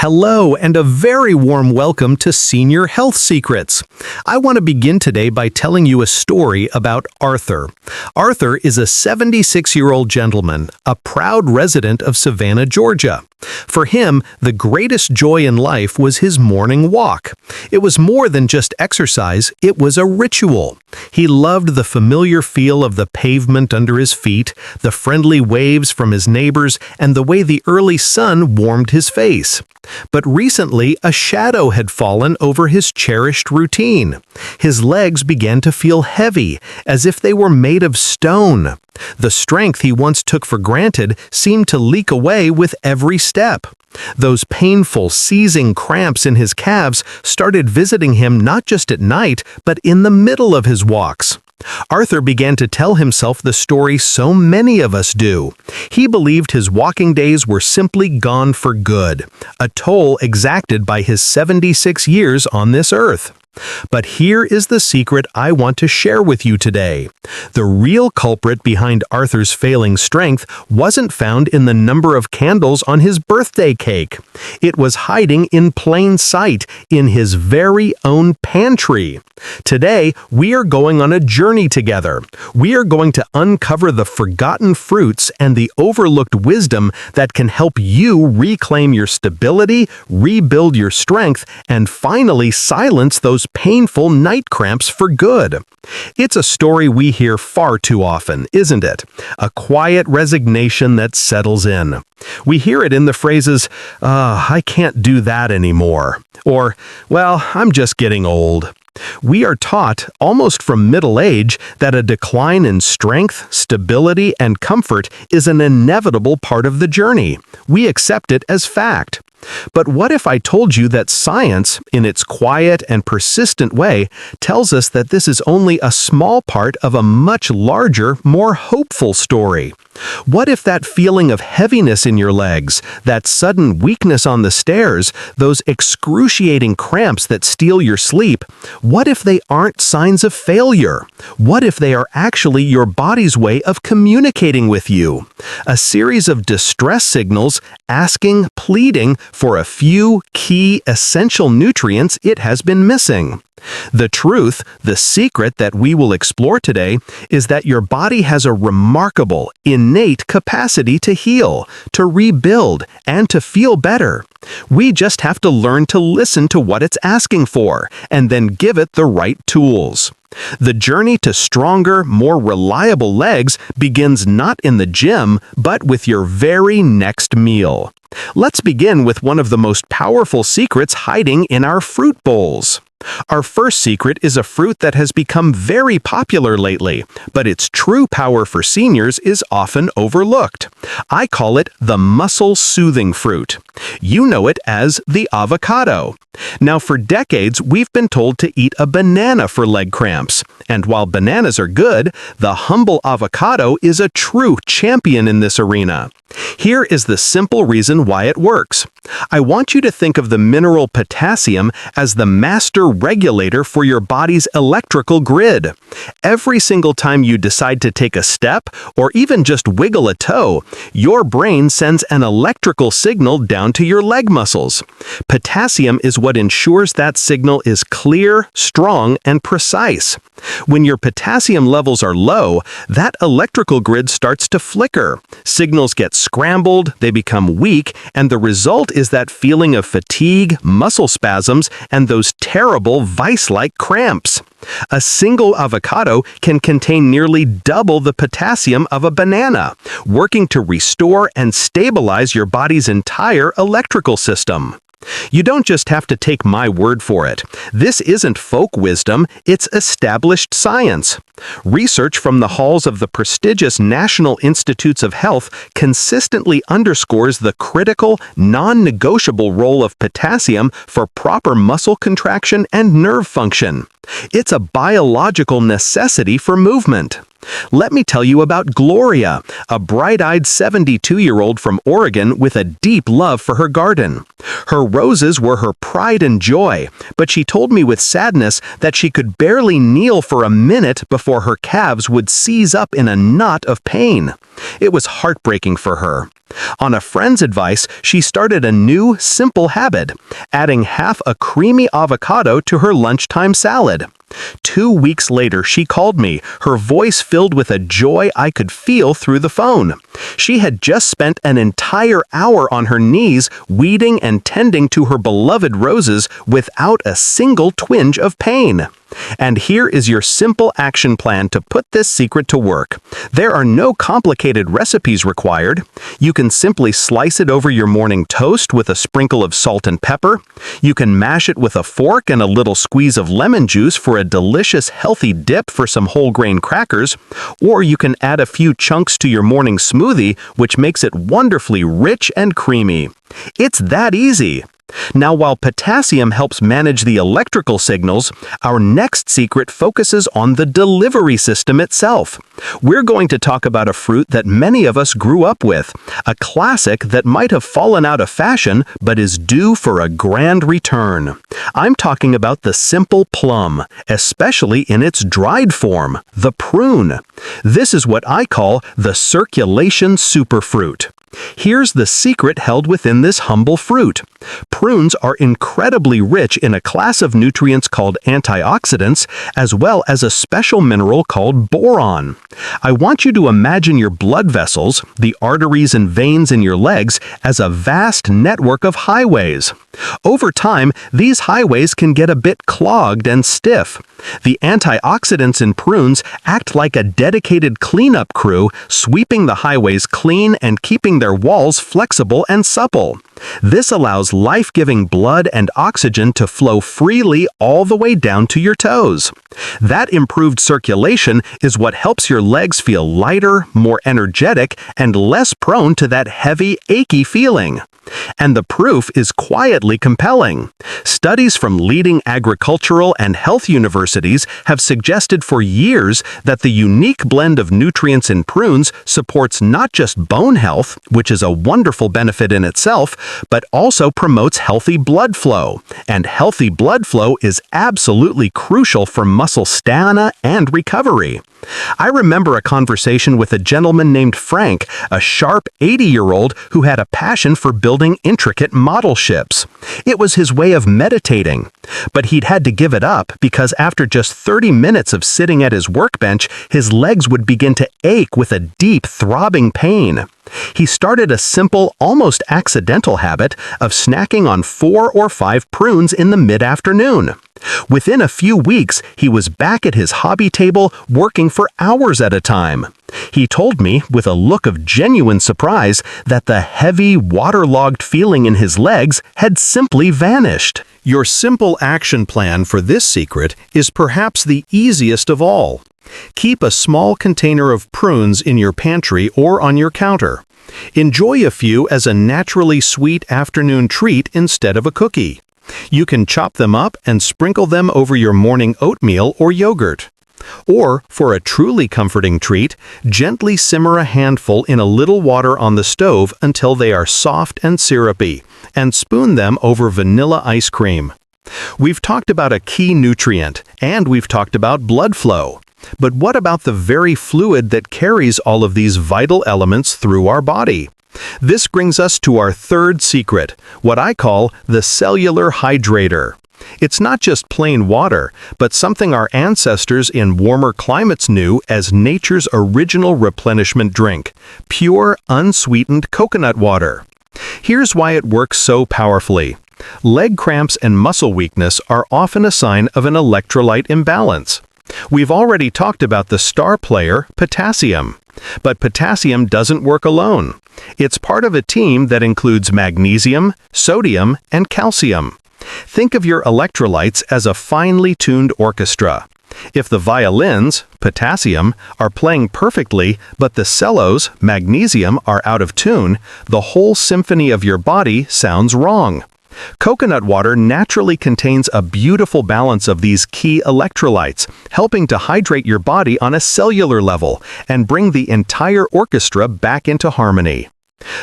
Hello, and a very warm welcome to Senior Health Secrets. I want to begin today by telling you a story about Arthur. Arthur is a 76-year-old gentleman, a proud resident of Savannah, Georgia. For him, the greatest joy in life was his morning walk. It was more than just exercise, it was a ritual. He loved the familiar feel of the pavement under his feet, the friendly waves from his neighbors, and the way the early sun warmed his face. But recently, a shadow had fallen over his cherished routine. His legs began to feel heavy, as if they were made of stone. The strength he once took for granted seemed to leak away with every step. Those painful, seizing cramps in his calves started visiting him not just at night, but in the middle of his walks. Arthur began to tell himself the story so many of us do. He believed his walking days were simply gone for good, a toll exacted by his 76 years on this earth. But here is the secret I want to share with you today. The real culprit behind Arthur's failing strength wasn't found in the number of candles on his birthday cake. It was hiding in plain sight in his very own pantry. Today, we are going on a journey together. We are going to uncover the forgotten fruits and the overlooked wisdom that can help you reclaim your stability, rebuild your strength, and finally silence those painful night cramps for good. It's a story we hear far too often, isn't it? A quiet resignation that settles in. We hear it in the phrases, I can't do that anymore, or, well, I'm just getting old. We are taught, almost from middle age, that a decline in strength, stability, and comfort is an inevitable part of the journey. We accept it as fact. But what if I told you that science, in its quiet and persistent way, tells us that this is only a small part of a much larger, more hopeful story? What if that feeling of heaviness in your legs, that sudden weakness on the stairs, those excruciating cramps that steal your sleep, what if they aren't signs of failure? What if they are actually your body's way of communicating with you? A series of distress signals asking, pleading for a few key essential nutrients it has been missing. The truth, the secret that we will explore today, is that your body has a remarkable, innate capacity to heal, to rebuild, and to feel better. We just have to learn to listen to what it's asking for, and then give it the right tools. The journey to stronger, more reliable legs begins not in the gym, but with your very next meal. Let's begin with one of the most powerful secrets hiding in our fruit bowls. Our first secret is a fruit that has become very popular lately, but its true power for seniors is often overlooked. I call it the muscle-soothing fruit. You know it as the avocado. Now, for decades, we've been told to eat a banana for leg cramps. And while bananas are good, the humble avocado is a true champion in this arena. Here is the simple reason why it works. I want you to think of the mineral potassium as the master regulator for your body's electrical grid. Every single time you decide to take a step or even just wiggle a toe, your brain sends an electrical signal down to your leg muscles. Potassium is what ensures that signal is clear, strong, and precise. When your potassium levels are low, that electrical grid starts to flicker. Signals get scrambled, they become weak, and the result is that feeling of fatigue, muscle spasms, and those terrible vice-like cramps. A single avocado can contain nearly double the potassium of a banana, working to restore and stabilize your body's entire electrical system. You don't just have to take my word for it. This isn't folk wisdom, it's established science. Research from the halls of the prestigious National Institutes of Health consistently underscores the critical, non-negotiable role of potassium for proper muscle contraction and nerve function. It's a biological necessity for movement. Let me tell you about Gloria, a bright-eyed 72-year-old from Oregon with a deep love for her garden. Her roses were her pride and joy, but she told me with sadness that she could barely kneel for a minute before before her calves would seize up in a knot of pain. It was heartbreaking for her. On a friend's advice, she started a new, simple habit, adding half a creamy avocado to her lunchtime salad. 2 weeks later, she called me, her voice filled with a joy I could feel through the phone. She had just spent an entire hour on her knees weeding and tending to her beloved roses without a single twinge of pain. And here is your simple action plan to put this secret to work. There are no complicated recipes required. You can simply slice it over your morning toast with a sprinkle of salt and pepper. You can mash it with a fork and a little squeeze of lemon juice for a delicious, healthy dip for some whole grain crackers. Or you can add a few chunks to your morning smoothie, which makes it wonderfully rich and creamy. It's that easy. Now, while potassium helps manage the electrical signals, our next secret focuses on the delivery system itself. We're going to talk about a fruit that many of us grew up with, a classic that might have fallen out of fashion but is due for a grand return. I'm talking about the simple plum, especially in its dried form, the prune. This is what I call the circulation superfruit. Here's the secret held within this humble fruit. Prunes are incredibly rich in a class of nutrients called antioxidants, as well as a special mineral called boron. I want you to imagine your blood vessels, the arteries and veins in your legs, as a vast network of highways. Over time, these highways can get a bit clogged and stiff. The antioxidants in prunes act like a dedicated cleanup crew, sweeping the highways clean and keeping their walls flexible and supple. This allows life-giving blood and oxygen to flow freely all the way down to your toes. That improved circulation is what helps your legs feel lighter, more energetic, and less prone to that heavy, achy feeling. And the proof is quietly compelling. Studies from leading agricultural and health universities have suggested for years that the unique blend of nutrients in prunes supports not just bone health, which is a wonderful benefit in itself, but also promotes healthy blood flow. And healthy blood flow is absolutely crucial for muscle stamina and recovery. I remember a conversation with a gentleman named Frank, a sharp 80-year-old who had a passion for building intricate model ships. It was his way of meditating. But he'd had to give it up because after just 30 minutes of sitting at his workbench, his legs would begin to ache with a deep, throbbing pain. He started a simple, almost accidental habit of snacking on 4 or 5 prunes in the mid-afternoon. Within a few weeks, he was back at his hobby table working for hours at a time. He told me, with a look of genuine surprise, that the heavy, waterlogged feeling in his legs had simply vanished. Your simple action plan for this secret is perhaps the easiest of all. Keep a small container of prunes in your pantry or on your counter. Enjoy a few as a naturally sweet afternoon treat instead of a cookie. You can chop them up and sprinkle them over your morning oatmeal or yogurt. Or, for a truly comforting treat, gently simmer a handful in a little water on the stove until they are soft and syrupy, and spoon them over vanilla ice cream. We've talked about a key nutrient, and we've talked about blood flow. But what about the very fluid that carries all of these vital elements through our body? This brings us to our third secret, what I call the cellular hydrator. It's not just plain water, but something our ancestors in warmer climates knew as nature's original replenishment drink, pure, unsweetened coconut water. Here's why it works so powerfully. Leg cramps and muscle weakness are often a sign of an electrolyte imbalance. We've already talked about the star player, potassium. But potassium doesn't work alone. It's part of a team that includes magnesium, sodium, and calcium. Think of your electrolytes as a finely tuned orchestra. If the violins, potassium, are playing perfectly, but the cellos, magnesium, are out of tune, the whole symphony of your body sounds wrong. Coconut water naturally contains a beautiful balance of these key electrolytes, helping to hydrate your body on a cellular level and bring the entire orchestra back into harmony.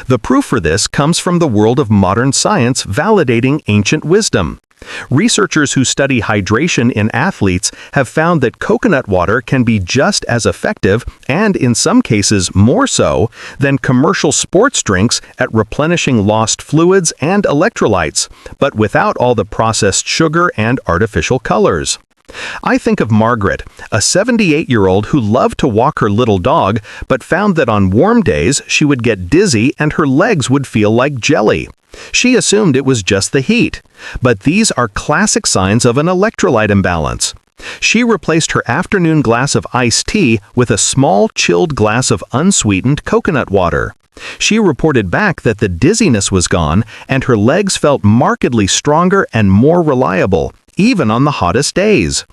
The proof for this comes from the world of modern science validating ancient wisdom. Researchers who study hydration in athletes have found that coconut water can be just as effective, and in some cases more so, than commercial sports drinks at replenishing lost fluids and electrolytes, but without all the processed sugar and artificial colors. I think of Margaret, a 78-year-old who loved to walk her little dog, but found that on warm days she would get dizzy and her legs would feel like jelly. She assumed it was just the heat, but these are classic signs of an electrolyte imbalance. She replaced her afternoon glass of iced tea with a small chilled glass of unsweetened coconut water. She reported back that the dizziness was gone and her legs felt markedly stronger and more reliable, even on the hottest days.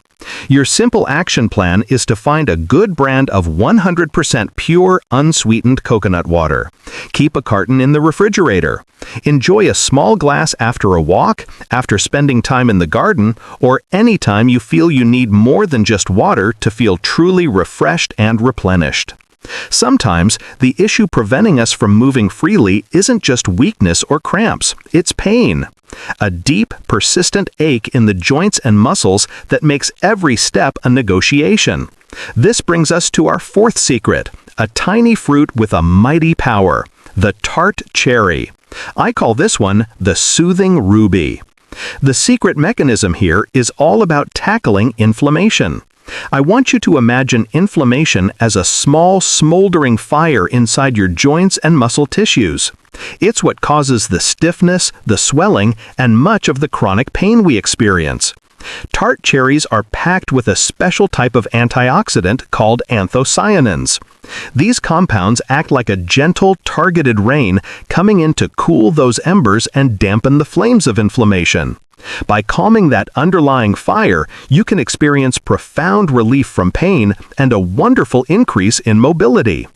Your simple action plan is to find a good brand of 100% pure, unsweetened coconut water. Keep a carton in the refrigerator. Enjoy a small glass after a walk, after spending time in the garden, or anytime you feel you need more than just water to feel truly refreshed and replenished. Sometimes, the issue preventing us from moving freely isn't just weakness or cramps, it's pain. A deep, persistent ache in the joints and muscles that makes every step a negotiation. This brings us to our fourth secret, a tiny fruit with a mighty power, the tart cherry. I call this one the soothing ruby. The secret mechanism here is all about tackling inflammation. I want you to imagine inflammation as a small, smoldering fire inside your joints and muscle tissues. It's what causes the stiffness, the swelling, and much of the chronic pain we experience. Tart cherries are packed with a special type of antioxidant called anthocyanins. These compounds act like a gentle, targeted rain coming in to cool those embers and dampen the flames of inflammation. By calming that underlying fire, you can experience profound relief from pain and a wonderful increase in mobility.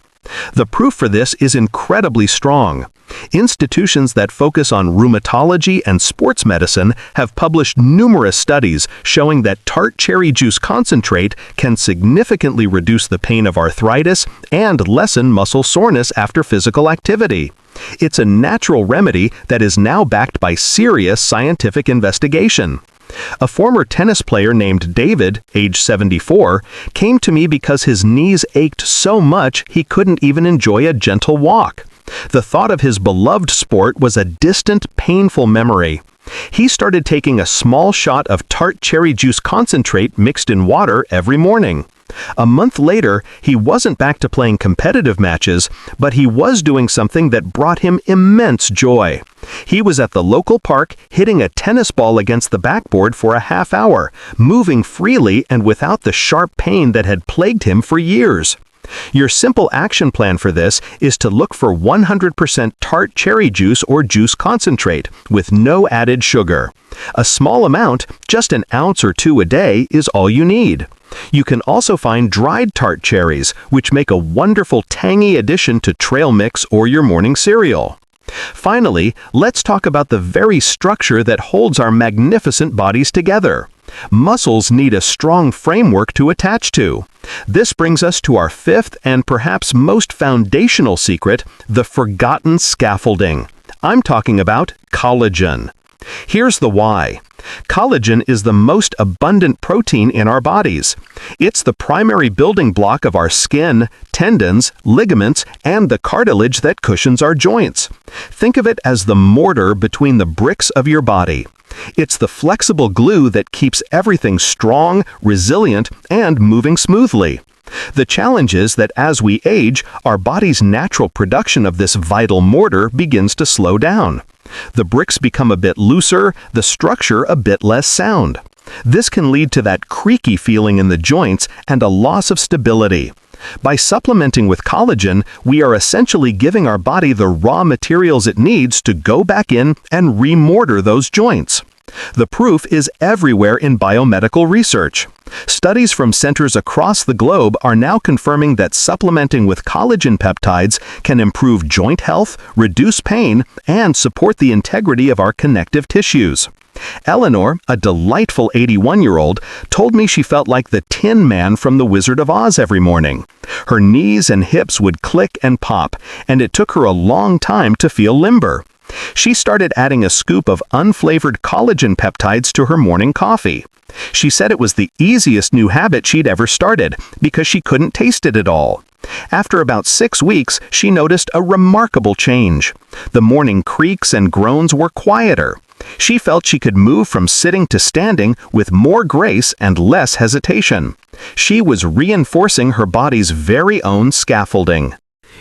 The proof for this is incredibly strong. Institutions that focus on rheumatology and sports medicine have published numerous studies showing that tart cherry juice concentrate can significantly reduce the pain of arthritis and lessen muscle soreness after physical activity. It's a natural remedy that is now backed by serious scientific investigation. A former tennis player named David, age 74, came to me because his knees ached so much he couldn't even enjoy a gentle walk. The thought of his beloved sport was a distant, painful memory. He started taking a small shot of tart cherry juice concentrate mixed in water every morning. A month later, he wasn't back to playing competitive matches, but he was doing something that brought him immense joy. He was at the local park hitting a tennis ball against the backboard for a half hour, moving freely and without the sharp pain that had plagued him for years. Your simple action plan for this is to look for 100% tart cherry juice or juice concentrate with no added sugar. A small amount, just an ounce or two a day, is all you need. You can also find dried tart cherries, which make a wonderful tangy addition to trail mix or your morning cereal. Finally, let's talk about the very structure that holds our magnificent bodies together. Muscles need a strong framework to attach to. This brings us to our fifth and perhaps most foundational secret, the forgotten scaffolding. I'm talking about collagen. Here's the why. Collagen is the most abundant protein in our bodies. It's the primary building block of our skin, tendons, ligaments, and the cartilage that cushions our joints. Think of it as the mortar between the bricks of your body. It's the flexible glue that keeps everything strong, resilient, and moving smoothly. The challenge is that as we age, our body's natural production of this vital mortar begins to slow down. The bricks become a bit looser, the structure a bit less sound. This can lead to that creaky feeling in the joints and a loss of stability. By supplementing with collagen, we are essentially giving our body the raw materials it needs to go back in and remortar those joints. The proof is everywhere in biomedical research. Studies from centers across the globe are now confirming that supplementing with collagen peptides can improve joint health, reduce pain, and support the integrity of our connective tissues. Eleanor, a delightful 81-year-old, told me she felt like the Tin Man from The Wizard of Oz every morning. Her knees and hips would click and pop, and it took her a long time to feel limber. She started adding a scoop of unflavored collagen peptides to her morning coffee. She said it was the easiest new habit she'd ever started because she couldn't taste it at all. After about 6 weeks, she noticed a remarkable change. The morning creaks and groans were quieter. She felt she could move from sitting to standing with more grace and less hesitation. She was reinforcing her body's very own scaffolding.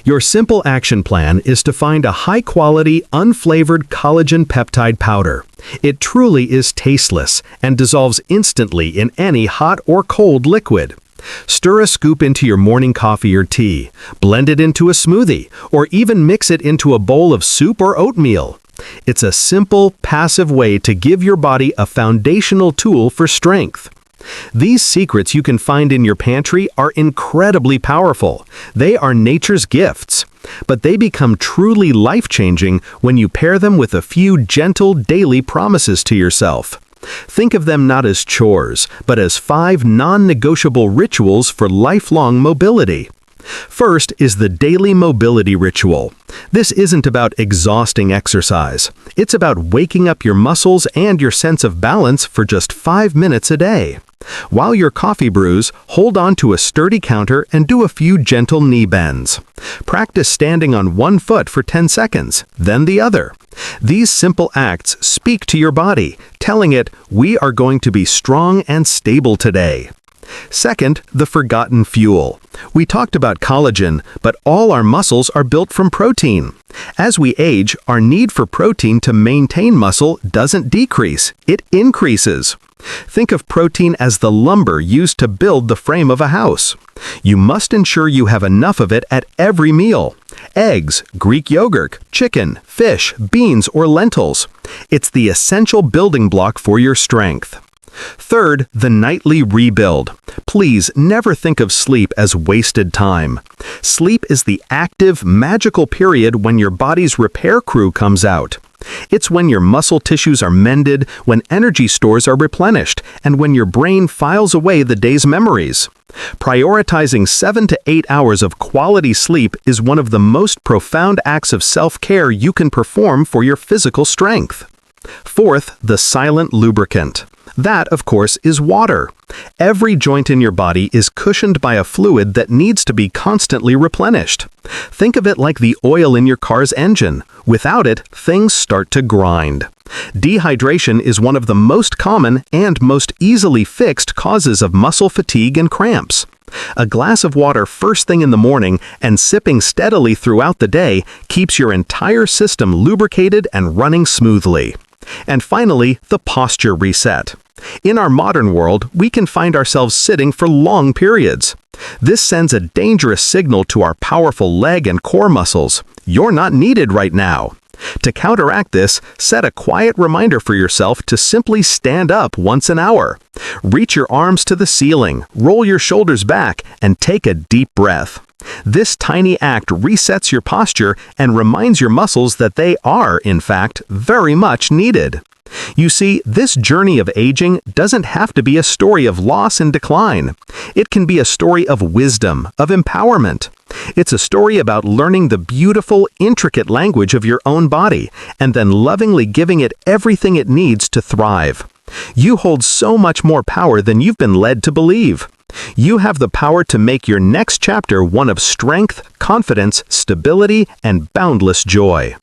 Your simple action plan is to find a high-quality, unflavored collagen peptide powder. It truly is tasteless and dissolves instantly in any hot or cold liquid. Stir a scoop into your morning coffee or tea, blend it into a smoothie, or even mix it into a bowl of soup or oatmeal. It's a simple, passive way to give your body a foundational tool for strength. These secrets you can find in your pantry are incredibly powerful. They are nature's gifts, but they become truly life-changing when you pair them with a few gentle daily promises to yourself. Think of them not as chores, but as 5 non-negotiable rituals for lifelong mobility. First is the daily mobility ritual. This isn't about exhausting exercise. It's about waking up your muscles and your sense of balance for just 5 minutes a day. While your coffee brews, hold on to a sturdy counter and do a few gentle knee bends. Practice standing on one foot for 10 seconds, then the other. These simple acts speak to your body, telling it, "We are going to be strong and stable today." Second, the forgotten fuel. We talked about collagen, but all our muscles are built from protein. As we age, our need for protein to maintain muscle doesn't decrease, it increases. Think of protein as the lumber used to build the frame of a house. You must ensure you have enough of it at every meal. Eggs, Greek yogurt, chicken, fish, beans, or lentils. It's the essential building block for your strength. Third, the nightly rebuild. Please never think of sleep as wasted time. Sleep is the active, magical period when your body's repair crew comes out. It's when your muscle tissues are mended, when energy stores are replenished, and when your brain files away the day's memories. Prioritizing 7 to 8 hours of quality sleep is one of the most profound acts of self-care you can perform for your physical strength. Fourth, the silent lubricant. That, of course, is water. Every joint in your body is cushioned by a fluid that needs to be constantly replenished. Think of it like the oil in your car's engine. Without it, things start to grind. Dehydration is one of the most common and most easily fixed causes of muscle fatigue and cramps. A glass of water first thing in the morning and sipping steadily throughout the day keeps your entire system lubricated and running smoothly. And finally, the posture reset. In our modern world, we can find ourselves sitting for long periods. This sends a dangerous signal to our powerful leg and core muscles. You're not needed right now. To counteract this, set a quiet reminder for yourself to simply stand up once an hour. Reach your arms to the ceiling, roll your shoulders back, and take a deep breath. This tiny act resets your posture and reminds your muscles that they are, in fact, very much needed. You see, this journey of aging doesn't have to be a story of loss and decline. It can be a story of wisdom, of empowerment. It's a story about learning the beautiful, intricate language of your own body and then lovingly giving it everything it needs to thrive. You hold so much more power than you've been led to believe. You have the power to make your next chapter one of strength, confidence, stability, and boundless joy.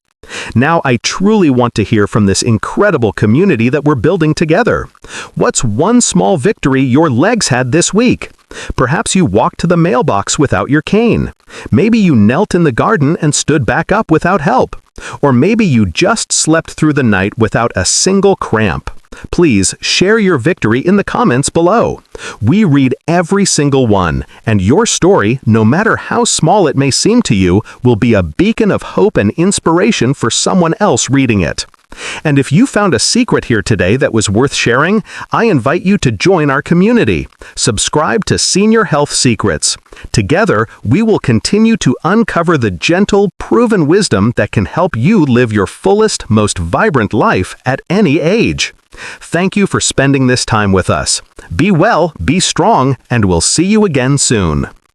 Now, I truly want to hear from this incredible community that we're building together. What's one small victory your legs had this week? Perhaps you walked to the mailbox without your cane. Maybe you knelt in the garden and stood back up without help. Or maybe you just slept through the night without a single cramp. Please share your victory in the comments below. We read every single one, and your story, no matter how small it may seem to you, will be a beacon of hope and inspiration for someone else reading it. And if you found a secret here today that was worth sharing, I invite you to join our community. Subscribe to Senior Health Secrets. Together, we will continue to uncover the gentle, proven wisdom that can help you live your fullest, most vibrant life at any age. Thank you for spending this time with us. Be well, be strong, and we'll see you again soon.